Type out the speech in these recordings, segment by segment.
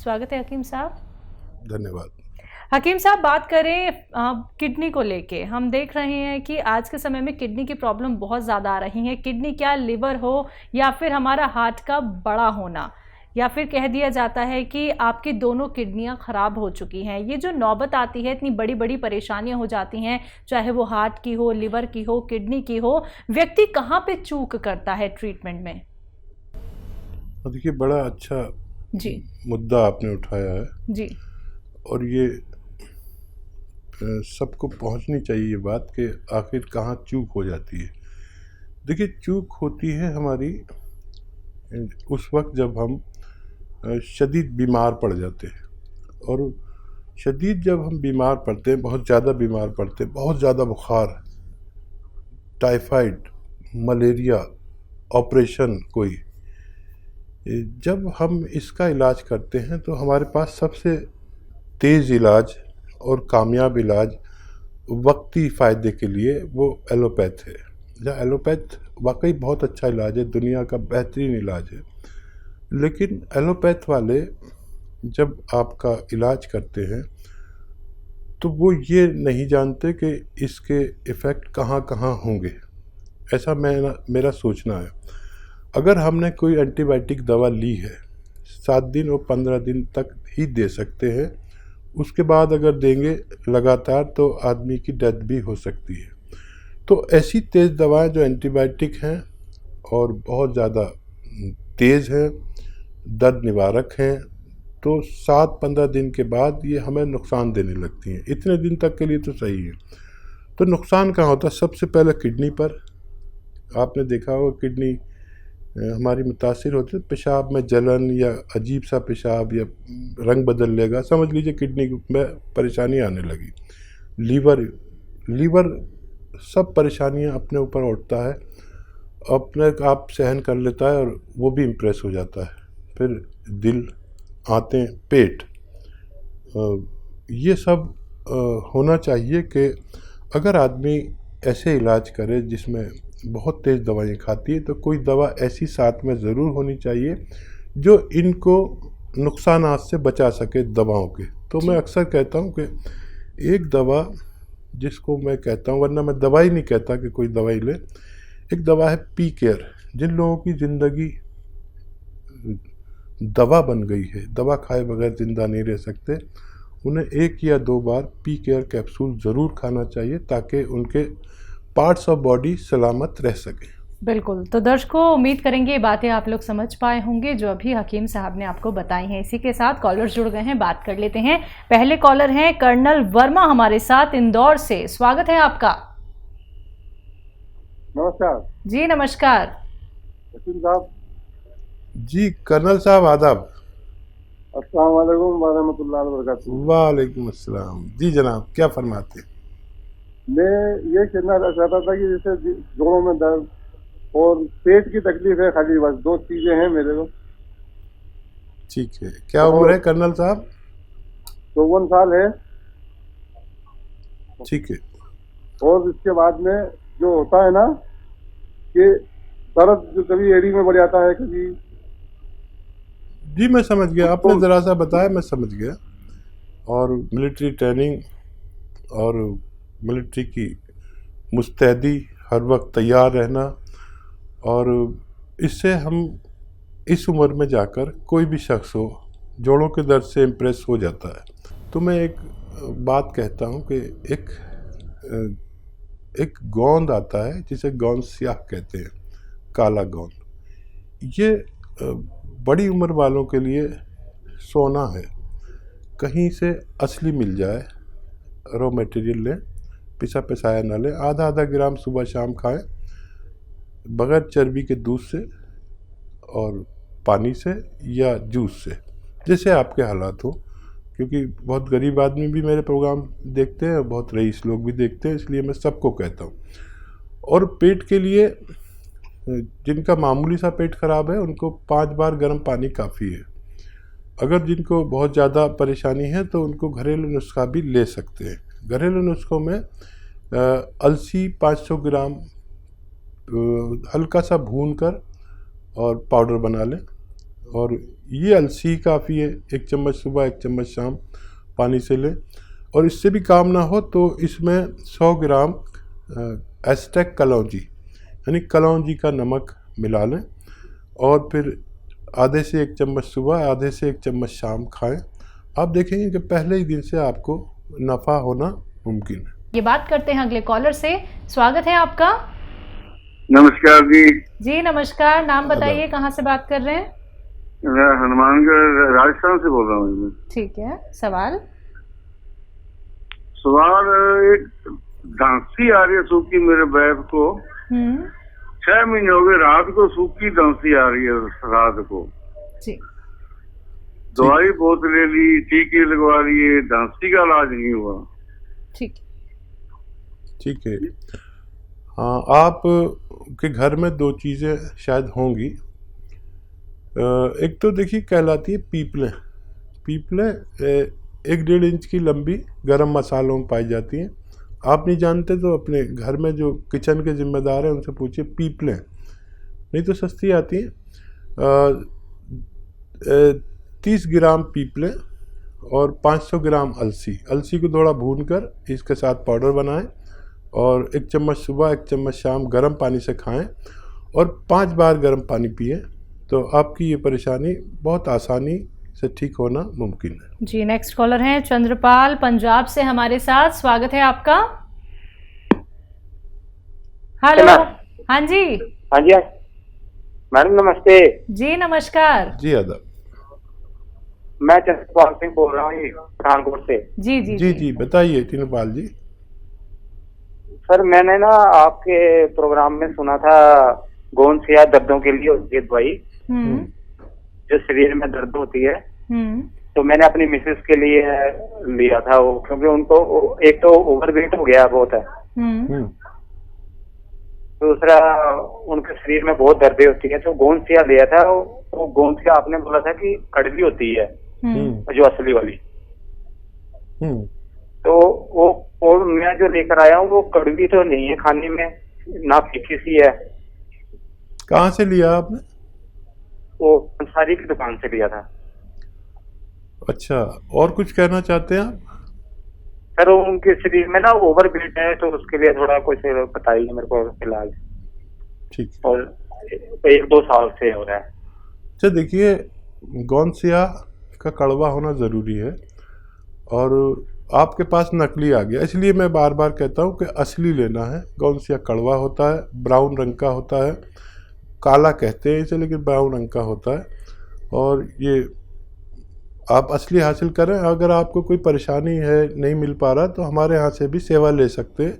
स्वागत है हकीम साहब। धन्यवाद। हकीम साहब, बात करें किडनी को लेके, हम देख रहे हैं कि आज के समय में किडनी की प्रॉब्लम बहुत ज़्यादा आ रही है। किडनी क्या, लिवर हो या फिर हमारा हार्ट का बड़ा होना, या फिर कह दिया जाता है कि आपकी दोनों किडनियां खराब हो चुकी हैं। ये जो नौबत आती है, इतनी बड़ी बड़ी परेशानियां हो जाती हैं, चाहे वो हार्ट की हो, लिवर की हो, किडनी की हो, व्यक्ति कहाँ पे चूक करता है ट्रीटमेंट में? देखिए, बड़ा अच्छा जी मुद्दा आपने उठाया है जी और ये सबको पहुंचनी चाहिए ये बात कि आखिर कहाँ चूक हो जाती है। देखिए, चूक होती है हमारी उस वक्त जब हम शदीद बीमार पड़ जाते हैं। और शदीद जब हम बीमार पड़ते हैं, बहुत ज़्यादा बीमार पड़ते हैं, बहुत ज़्यादा बुखार, टाइफाइड, मलेरिया, ऑपरेशन कोई, जब हम इसका इलाज करते हैं तो हमारे पास सबसे तेज़ इलाज और कामयाब इलाज वक्ती फ़ायदे के लिए वो एलोपैथ है। या एलोपैथ वाकई बहुत अच्छा इलाज है, दुनिया का बेहतरीन इलाज है। लेकिन एलोपैथ वाले जब आपका इलाज करते हैं तो वो ये नहीं जानते कि इसके इफ़ेक्ट कहाँ कहाँ होंगे। ऐसा मेरा सोचना है। अगर हमने कोई एंटीबायोटिक दवा ली है, 7 दिन और 15 दिन तक ही दे सकते हैं। उसके बाद अगर देंगे लगातार तो आदमी की डेथ भी हो सकती है। तो ऐसी तेज़ दवाएं जो एंटीबायोटिक हैं और बहुत ज़्यादा तेज़ हैं, दर्द निवारक हैं, तो 7-15 दिन के बाद ये हमें नुकसान देने लगती हैं। इतने दिन तक के लिए तो सही है। तो नुकसान कहाँ होता है? सबसे पहले किडनी पर। आपने देखा होगा किडनी हमारी मुतासिर होती है, पेशाब में जलन या अजीब सा पेशाब या रंग बदल लेगा, समझ लीजिए किडनी में परेशानी आने लगी। लीवर सब परेशानियां अपने ऊपर उठता है, अपने आप सहन कर लेता है और वो भी इम्प्रेस हो जाता है। फिर दिल, आंतें, पेट, ये सब होना चाहिए कि अगर आदमी ऐसे इलाज करे जिसमें बहुत तेज़ दवाइयाँ खाती है तो कोई दवा ऐसी साथ में ज़रूर होनी चाहिए जो इनको नुकसानात से बचा सके दवाओं के। तो मैं अक्सर कहता हूँ कि एक दवा जिसको मैं कहता हूँ, वरना मैं दवाई नहीं कहता कि कोई दवाई ले, एक दवा है पी केयर। जिन लोगों की ज़िंदगी दवा बन गई है, दवा खाए बगैर ज़िंदा नहीं रह सकते, उन्हें 1 या 2 बार पी केयर कैप्सूल ज़रूर खाना चाहिए ताकि उनके पार्ट्स ऑफ बॉडी सलामत रह सके। बिल्कुल। तो दर्शकों, उम्मीद करेंगे ये बातें आप लोग समझ पाए होंगे जो अभी हकीम साहब ने आपको बताई हैं। इसी के साथ कॉलर जुड़ गए हैं, बात कर लेते हैं। पहले कॉलर हैं कर्नल वर्मा हमारे साथ इंदौर से। स्वागत है आपका। नमस्कार जी नमस्कार। हकीम साहब। जी कर्नल साहब, आदाब। अस्सलाम वालेकुम वरहमतुल्लाहि वबरकातुहू। वालेकुम अस्सलाम। जी जनाब, क्या फरमाते? मैं ये कहना चाहता था कि जैसे जोड़ों में दर्द और पेट की तकलीफ है, खाली बस 2 चीजें हैं मेरे को। ठीक है। क्या उम्र है कर्नल साहब? 54 साल है। ठीक है। और इसके बाद में जो होता है ना कि दर्द जो कभी एड़ी में बढ़ जाता है, कभी। जी मैं समझ गया, आपने ज़रा सा बताया, मैं समझ गया। और मिलिट्री ट्रेनिंग और मिलिट्री की मुस्तैदी, हर वक्त तैयार रहना, और इससे हम इस उम्र में जाकर कोई भी शख्स हो जोड़ों के दर्द से इम्प्रेस हो जाता है। तो मैं एक बात कहता हूँ कि एक गोंद आता है जिसे गोंद स्याह कहते हैं, काला गोंद। ये बड़ी उम्र वालों के लिए सोना है। कहीं से असली मिल जाए, रॉ मटेरियल लें, पिसा पिसाया ना लें, आधा ग्राम सुबह शाम खाएं, बगैर चर्बी के दूध से और पानी से या जूस से, जैसे आपके हालात हो। क्योंकि बहुत गरीब आदमी भी मेरे प्रोग्राम देखते हैं, बहुत रईस लोग भी देखते हैं, इसलिए मैं सबको कहता हूँ। और पेट के लिए जिनका मामूली सा पेट ख़राब है उनको 5 बार गर्म पानी काफ़ी है। अगर जिनको बहुत ज़्यादा परेशानी है तो उनको घरेलू नुस्खा भी ले सकते हैं। घरेलू नुस्खों में अलसी 500 ग्राम हल्का सा भून कर और पाउडर बना लें, और ये अलसी काफ़ी है, 1 चम्मच सुबह 1 चम्मच शाम पानी से लें। और इससे भी काम ना हो तो इसमें 100 ग्राम एस्टेक कलौंजी यानी कलौंजी का नमक मिला लें और फिर आधे से 1 चम्मच सुबह आधे से 1 चम्मच शाम खाएं। आप देखेंगे कि पहले ही दिन से आपको नफ़ा होना मुमकिन है। ये बात करते हैं अगले कॉलर से। स्वागत है आपका। नमस्कार जी। जी नमस्कार, नाम बताइए, कहाँ से बात कर रहे हैं? मैं हनुमानगढ़ राजस्थान से बोल रहा हूँ। ठीक है, सवाल एक दांसी आ रही है सूखी मेरे बैब को। 6 महीने हो गए, रात को सूखी दांसी आ रही है रात को। जी। दवाई बहुत ले ली, टीके लगवा लिए, दांसी का इलाज नहीं हुआ। ठीक है। हाँ, आप के घर में 2 चीज़ें शायद होंगी। एक तो देखिए कहलाती है पीपलें। 1-1.5 इंच की लंबी गरम मसालों में पाई जाती हैं। आप नहीं जानते तो अपने घर में जो किचन के जिम्मेदार हैं उनसे पूछिए, पीपलें नहीं तो सस्ती आती हैं। 30 ग्राम पीपलें और 500 ग्राम अलसी को थोड़ा भूनकर इसके साथ पाउडर बनाएं और 1 चम्मच सुबह 1 चम्मच शाम गर्म पानी से खाएं और 5 बार गर्म पानी पिएं तो आपकी ये परेशानी बहुत आसानी से ठीक होना मुमकिन है। जी। नेक्स्ट कॉलर हैं चंद्रपाल पंजाब से हमारे साथ। स्वागत है आपका। हेलो। हाँ जी। हाँ जी मैडम नमस्ते। जी नमस्कार। जी आदाब। मैं चंद्रपाल सिंह बोल रहा हूँ पठानकोट से। जी बताइए चंद्रपाल जी। सर मैंने ना आपके प्रोग्राम में सुना था गोंद या दर्दों के लिए होती है दवाई, जो शरीर में दर्द होती है। तो मैंने अपनी मिसेस के लिए लिया था वो, क्योंकि उनको एक तो ओवरवेट हो गया बहुत है, दूसरा उनके शरीर में बहुत दर्दें होती है। तो गोंद लिया था, वो गोंद आपने बोला था कि कड़वी होती है जो असली वाली। तो वो मैं जो लेकर आया हूँ वो कड़वी तो नहीं है खाने में, ना फीकी सी है। कहाँ से लिया आपने? वो अंसारी की दुकान से लिया था। अच्छा, और कुछ कहना चाहते हैं आप? सर उनके शरीर में ना ओवरवेट है, तो उसके लिए थोड़ा कुछ बताइए मेरे को इलाज। ठीक। और 1-2 साल से हो रहा है। अच्छा देखिए, गोंसिया का कड़वा होना ज़रूरी है और आपके पास नकली आ गया, इसलिए मैं बार बार कहता हूँ कि असली लेना है। गोंसिया कड़वा होता है, ब्राउन रंग का होता है, काला कहते हैं इसे लेकिन ब्राउन रंग का होता है। और ये आप असली हासिल करें। अगर आपको कोई परेशानी है, नहीं मिल पा रहा, तो हमारे यहाँ से भी सेवा ले सकते हैं,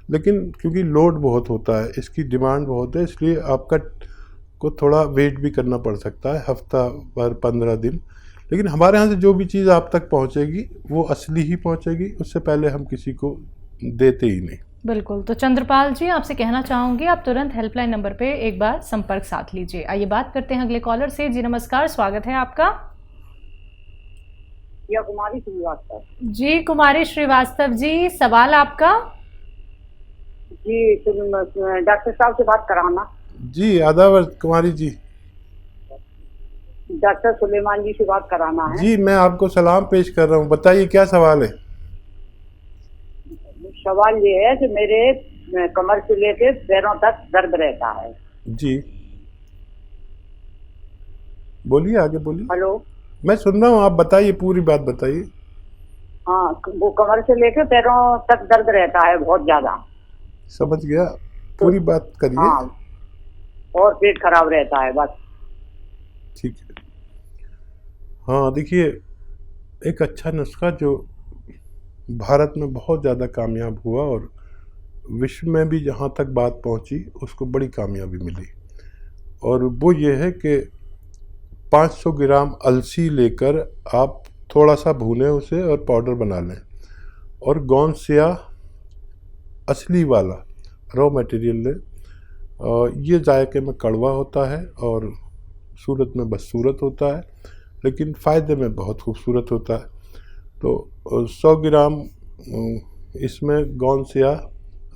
लेकिन क्योंकि लोड बहुत होता है, इसकी डिमांड बहुत है, इसलिए आपका को थोड़ा वेट भी करना पड़ सकता है, हफ्ता भर 15 दिन। लेकिन हमारे यहाँ से जो भी चीज़ आप तक पहुँचेगी वो असली ही पहुँचेगी, उससे पहले हम किसी को देते ही नहीं। बिल्कुल। तो चंद्रपाल जी आपसे कहना चाहूँगी आप तुरंत हेल्पलाइन नंबर पे एक बार संपर्क साध लीजिए। आइए बात करते हैं अगले कॉलर से। जी नमस्कार, स्वागत है आपका। कुमारी श्रीवास्तव। जी कुमारी श्रीवास्तव जी, सवाल आपका। जी डॉक्टर साहब से बात कराना। जी आदाब कुमारी जी। डॉक्टर सुलेमान जी से बात कराना है। जी मैं आपको सलाम पेश कर रहा हूँ, बताइए क्या सवाल है? सवाल ये है कि मेरे कमर से लेके पैरों तक दर्द रहता है। जी बोलिए, आगे बोलिए। हेलो, मैं सुन रहा हूँ, आप बताइए, पूरी बात बताइए। हाँ, वो कमर से लेके पैरों तक दर्द रहता है बहुत ज्यादा। समझ गया, पूरी बात करिए। हाँ, और पेट खराब रहता है बस। ठीक है। हाँ देखिए, एक अच्छा नुस्खा जो भारत में बहुत ज़्यादा कामयाब हुआ और विश्व में भी जहाँ तक बात पहुँची उसको बड़ी कामयाबी मिली, और वो ये है कि 500 ग्राम अलसी लेकर आप थोड़ा सा भूनें उसे और पाउडर बना लें, और गोंसिया असली वाला रॉ मटेरियल लें। ये जायके में कड़वा होता है और सूरत में बदसूरत होता है, लेकिन फ़ायदे में बहुत खूबसूरत होता है। तो 100 ग्राम इसमें गोंसिया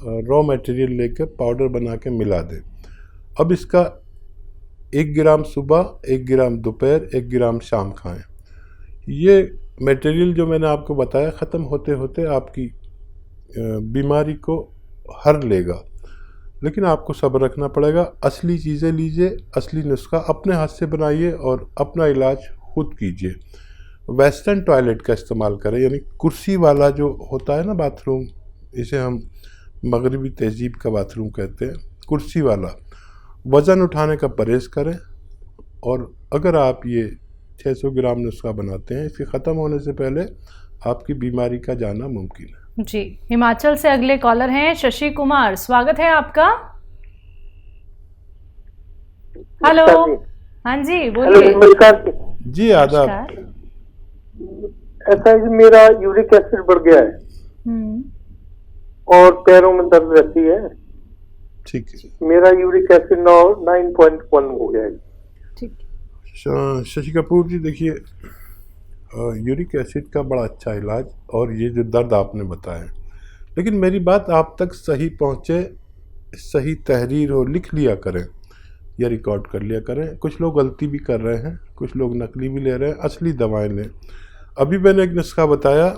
रॉ मटेरियल लेकर पाउडर बना के मिला दें। अब इसका 1 ग्राम सुबह, 1 ग्राम दोपहर, 1 ग्राम शाम खाएं। ये मटेरियल जो मैंने आपको बताया ख़त्म होते होते आपकी बीमारी को हर लेगा, लेकिन आपको सब्र रखना पड़ेगा। असली चीज़ें लीजिए, असली नुस्खा अपने हाथ से बनाइए और अपना इलाज खुद कीजिए। वेस्टर्न टॉयलेट का इस्तेमाल करें, यानी कुर्सी वाला जो होता है ना बाथरूम, इसे हम मगरबी तहजीब का बाथरूम कहते हैं, कुर्सी वाला। वज़न उठाने का परहेज़ करें, और अगर आप ये 600 ग्राम नुस्खा बनाते हैं, इसके ख़त्म होने से पहले आपकी बीमारी का जाना मुमकिन है। जी, हिमाचल से अगले कॉलर हैं शशि कुमार, स्वागत है आपका। हेलो, हाँ जी बोलिए। जी आदाब। ऐसा है कि मेरा यूरिक एसिड बढ़ गया है और पैरों में दर्द रहती है। ठीक है, मेरा यूरिक एसिड 9.1 हो गया है। ठीक। शशि कपूर जी, देखिए यूरिक एसिड का बड़ा अच्छा इलाज और ये जो दर्द आपने बताया, लेकिन मेरी बात आप तक सही पहुँचे, सही तहरीर हो, लिख लिया करें या रिकॉर्ड कर लिया करें। कुछ लोग गलती भी कर रहे हैं, कुछ लोग नकली भी ले रहे हैं, असली दवाएं लें। अभी मैंने एक नुस्खा बताया,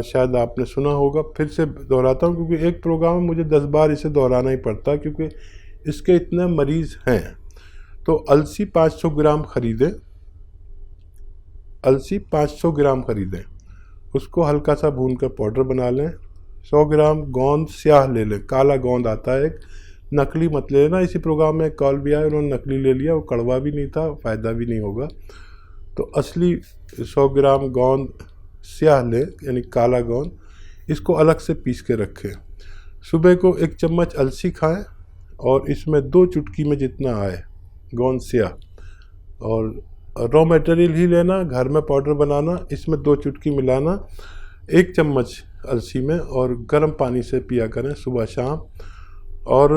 शायद आपने सुना होगा, फिर से दोहराता हूँ क्योंकि एक प्रोग्राम में मुझे 10 बार इसे दोहराना ही पड़ता है क्योंकि इसके इतने मरीज़ हैं। तो अलसी 500 ग्राम ख़रीदें, अलसी 500 ग्राम ख़रीदें, उसको हल्का सा भून कर पाउडर बना लें। 100 ग्राम गोंद स्याह ले लें, काला गोंद आता है एक, नकली मत ले लेना। इसी प्रोग्राम में कॉल भी आया, उन्होंने नकली ले लिया, वो कड़वा भी नहीं था, फ़ायदा भी नहीं होगा। तो असली 100 ग्राम गोंद स्याह ले, यानी काला गोंद, इसको अलग से पीस के रखें। सुबह को 1 चम्मच अलसी खाएं और इसमें 2 चुटकी में जितना आए गोंद स्याह, और रॉ मटेरियल ही लेना, घर में पाउडर बनाना, इसमें 2 चुटकी मिलाना 1 चम्मच अलसी में, और गर्म पानी से पिया करें सुबह शाम, और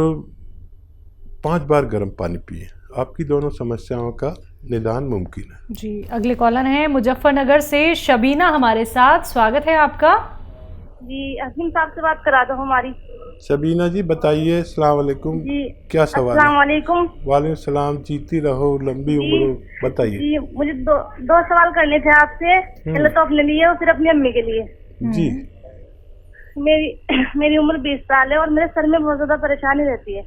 5 बार गर्म पानी पिए। आपकी दोनों समस्याओं का निदान मुमकिन है। जी, अगले कॉलर हैं मुजफ्फरनगर से शबीना हमारे साथ, स्वागत है आपका। जी, हकीम साहब से बात करा दो हमारी। शबीना जी बताइए, अस्सलाम वालेकुम। जी, क्या सवाल अस्सलाम है? वालेकुम। वालेकुम सलाम, जीती रहो, लंबी उम्र हो, बताइए। जी, मुझे दो सवाल करने थे आपसे, पहले तो अपने लिए और फिर अपनी अम्मी के लिए। जी। मेरी उम्र 20 साल है और मेरे सर में बहुत ज्यादा परेशानी रहती है,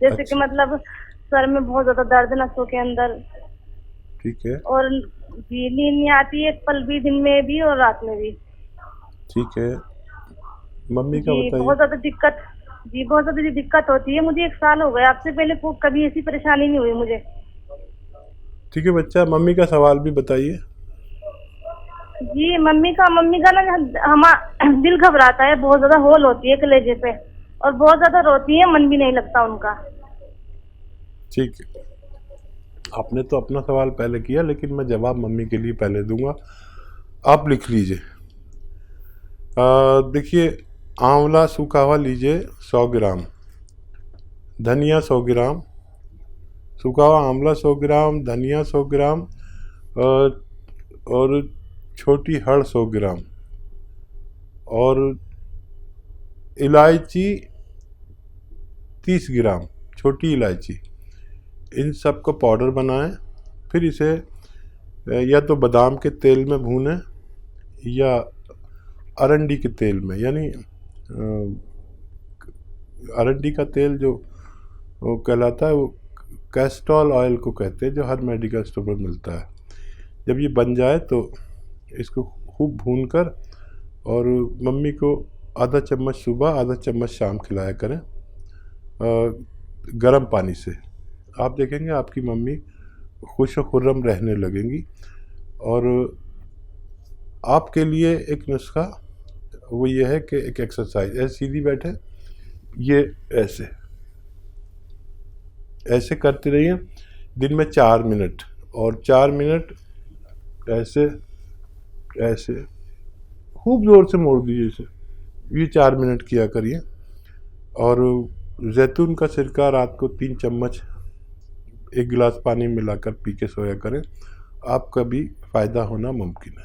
जैसे कि मतलब सर में बहुत ज्यादा दर्द, नसों के अंदर। ठीक है। और जी, नींद नहीं आती है, पल भी, दिन में भी और रात में भी। ठीक है, मम्मी का बताइए। बहुत ज्यादा दिक्कत, जी बहुत ज्यादा दिक्कत होती है मुझे। 1 साल हो गया, आपसे पहले कभी ऐसी परेशानी नहीं हुई मुझे। ठीक है बच्चा, मम्मी का सवाल भी बताइए। जी, मम्मी का ना दिल घबराता है, बहुत ज्यादा होल होती है कलेजे पे, और बहुत ज्यादा रोती है, मन भी नहीं लगता उनका। ठीक है, आपने तो अपना सवाल पहले किया, लेकिन मैं जवाब मम्मी के लिए पहले दूंगा। आप लिख लीजिए। देखिए, आंवला सूखा हुआ लीजिए 100 ग्राम, धनिया 100 ग्राम, सूखा हुआ आंवला 100 ग्राम, धनिया 100 ग्राम, और छोटी हड़ 100 ग्राम, और इलायची 30 ग्राम, छोटी इलायची। इन सब को पाउडर बनाएं, फिर इसे या तो बादाम के तेल में भूनें या अरंडी के तेल में, यानी अरंडी का तेल जो वो कहलाता है, वो कैस्ट्रॉल ऑयल को कहते हैं, जो हर मेडिकल स्टोर पर मिलता है। जब ये बन जाए तो इसको खूब भूनकर, और मम्मी को आधा चम्मच सुबह, आधा चम्मच शाम खिलाया करें गर्म पानी से। आप देखेंगे आपकी मम्मी खुश खुर्रम रहने लगेंगी। और आपके लिए एक नुस्खा वो ये है कि एक एक्सरसाइज, ऐसे सीधी बैठे, ये ऐसे करते रहिए दिन में 4 मिनट, और 4 मिनट ऐसे खूब ज़ोर से मोड़ दीजिए इसे, ये 4 मिनट किया करिए। और जैतून का सिरका रात को 3 चम्मच 1 गिलास पानी मिलाकर पी के सोया करें, आपका भी फ़ायदा होना मुमकिन है।